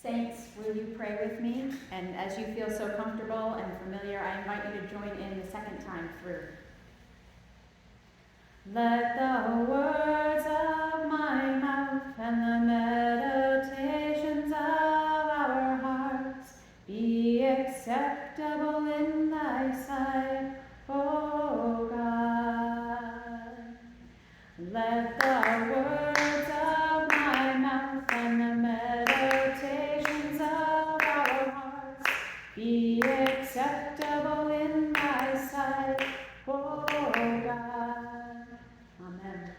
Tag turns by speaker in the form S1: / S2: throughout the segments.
S1: Saints, will you pray with me? And as you feel so comfortable and familiar, I invite you to join in the second time through. Let the words of my mouth and the meditations of our hearts be acceptable in thy sight, O God. Let the words of my mouth and the meditations of our hearts be acceptable in thy sight, O God. Amen.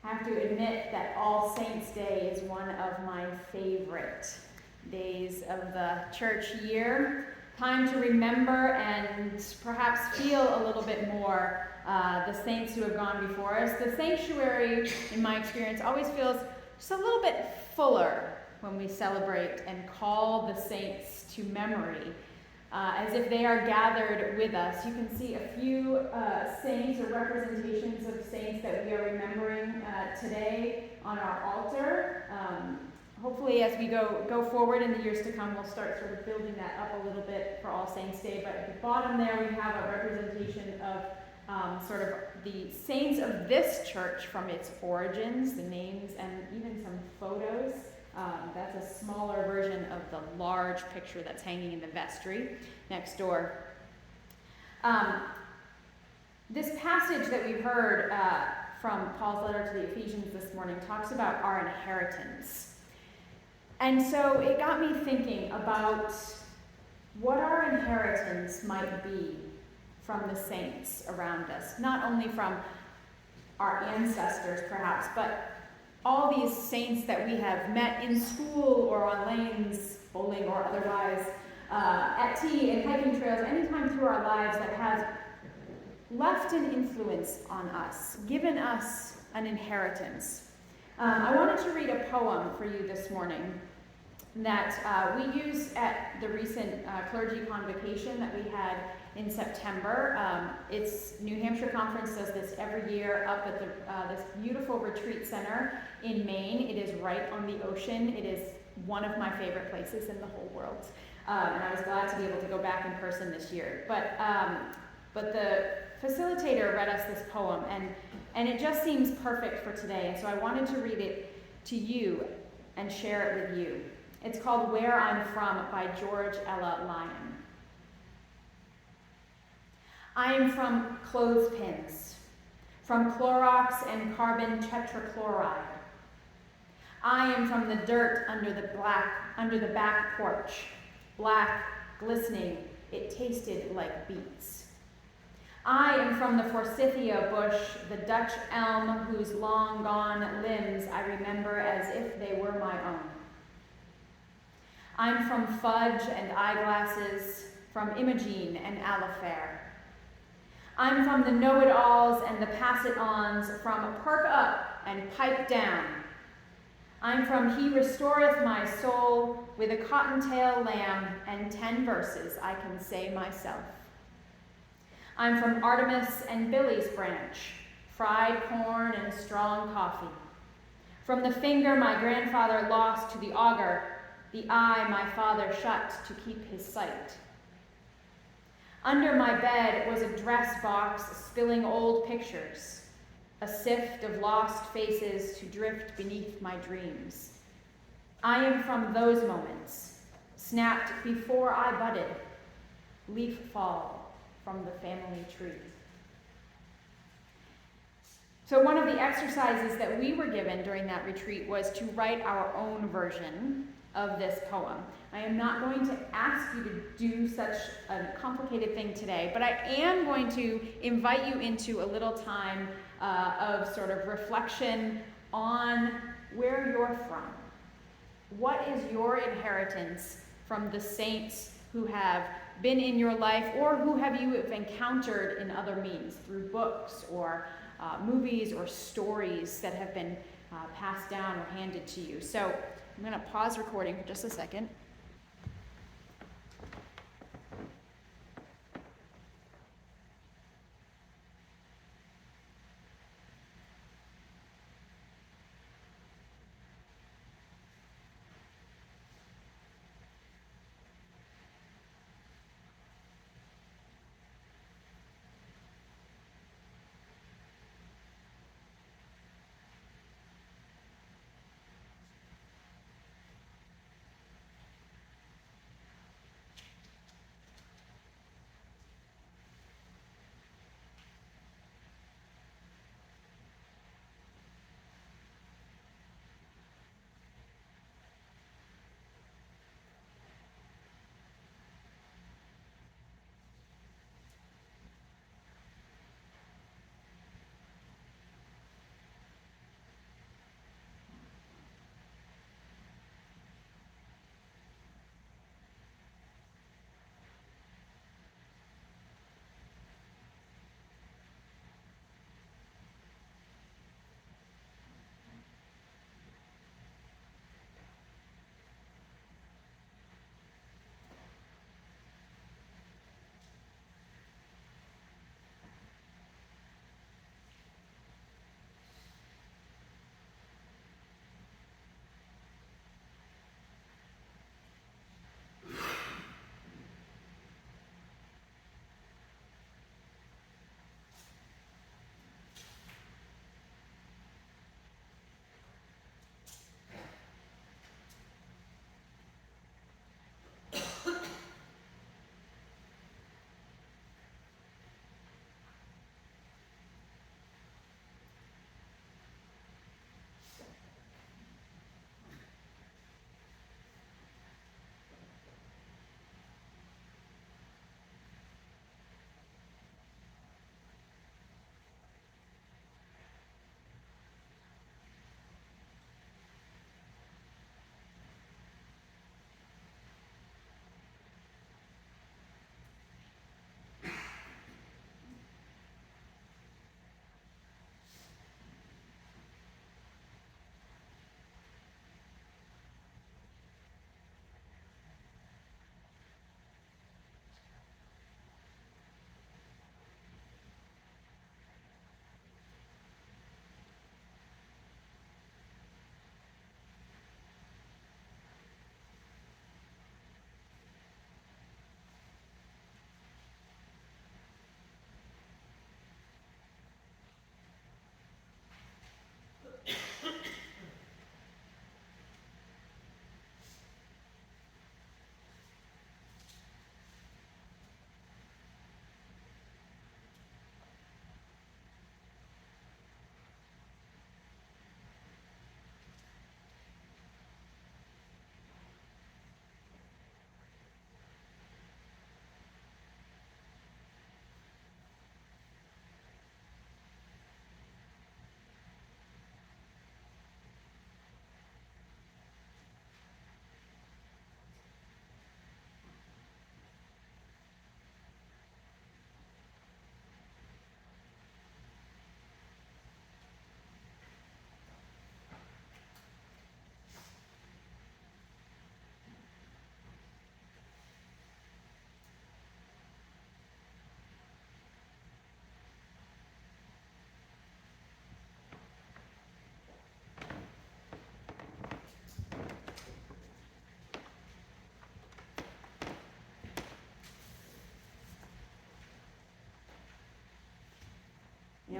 S1: I have to admit that All Saints' Day is one of my favorite days of the church year. Time to remember and perhaps feel a little bit more the saints who have gone before us. The sanctuary, in my experience, always feels just a little bit fuller when we celebrate and call the saints to memory, as if they are gathered with us. You can see a few saints or representations of saints that we are remembering today on our altar. Hopefully, as we go forward in the years to come, we'll start sort of building that up a little bit for All Saints' Day. But at the bottom there, we have a representation of sort of the saints of this church from its origins, the names, and even some photos. That's a smaller version of the large picture that's hanging in the vestry next door. This passage that we heard from Paul's letter to the Ephesians this morning talks about our inheritance. And so it got me thinking about what our inheritance might be from the saints around us. Not only from our ancestors, perhaps, but all these saints that we have met in school or on lanes, bowling or otherwise, at tea and hiking trails, anytime through our lives that has left an influence on us, given us an inheritance. I wanted to read a poem for you this morning that we used at the recent clergy convocation that we had in September. It's New Hampshire Conference does this every year up at this beautiful retreat center in Maine. It is right on the ocean. It is one of my favorite places in the whole world. And I was glad to be able to go back in person this year. But the facilitator read us this poem, and it just seems perfect for today. And so I wanted to read it to you and share it with you. It's called Where I'm From by George Ella Lyon. I am from clothespins, from Clorox and carbon tetrachloride. I am from the dirt under the back porch, black, glistening, it tasted like beets. I am from the forsythia bush, the Dutch elm whose long gone limbs I remember as if they were my own. I'm from fudge and eyeglasses, from Imogene and Alifair. I'm from the know-it-alls and the pass-it-ons, from perk up and pipe down. I'm from He restoreth my soul with a cottontail lamb and 10 verses I can say myself. I'm from Artemis and Billy's branch, fried corn and strong coffee. From the finger my grandfather lost to the auger, the eye my father shut to keep his sight. Under my bed was a dress box spilling old pictures, a sift of lost faces to drift beneath my dreams. I am from those moments, snapped before I budded, leaf fall from the family tree. So one of the exercises that we were given during that retreat was to write our own version of this poem. I am not going to ask you to do such a complicated thing today, but I am going to invite you into a little time of sort of reflection on where you're from. What is your inheritance from the saints who have been in your life, or who have you encountered in other means, through books or movies or stories that have been passed down or handed to you? So I'm going to pause recording for just a second.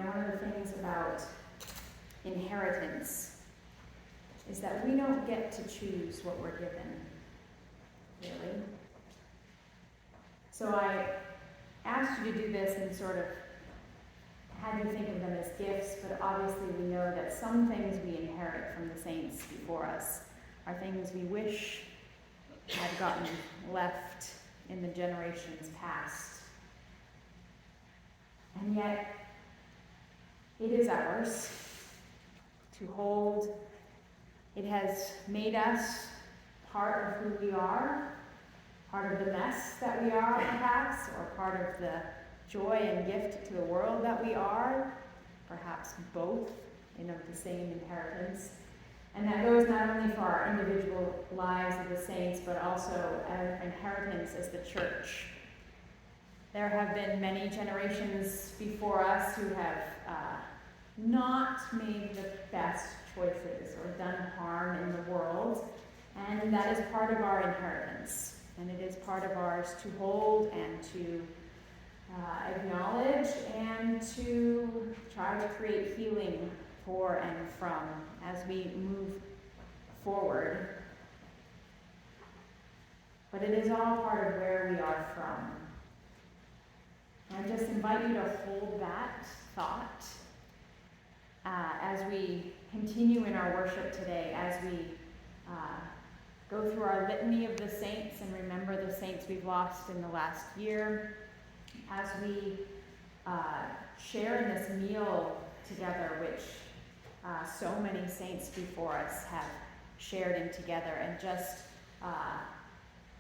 S1: one of the things about inheritance is that we don't get to choose what we're given, really. So I asked you to do this and sort of had you think of them as gifts, but obviously we know that some things we inherit from the saints before us are things we wish had gotten left in the generations past. And yet, it is ours to hold. It has made us part of who we are, part of the mess that we are, perhaps, or part of the joy and gift to the world that we are, perhaps both in of the same inheritance. And that goes not only for our individual lives of the saints, but also our inheritance as the church. There have been many generations before us who have not made the best choices or done harm in the world, and that is part of our inheritance. And it is part of ours to hold and to acknowledge and to try to create healing for and from as we move forward. But it is all part of where we are from. And I just invite you to hold that thought as we continue in our worship today, as we go through our litany of the saints and remember the saints we've lost in the last year, as we share in this meal together, which so many saints before us have shared in together, and just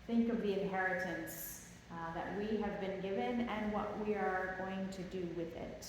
S1: think of the inheritance that we have been given and what we are going to do with it.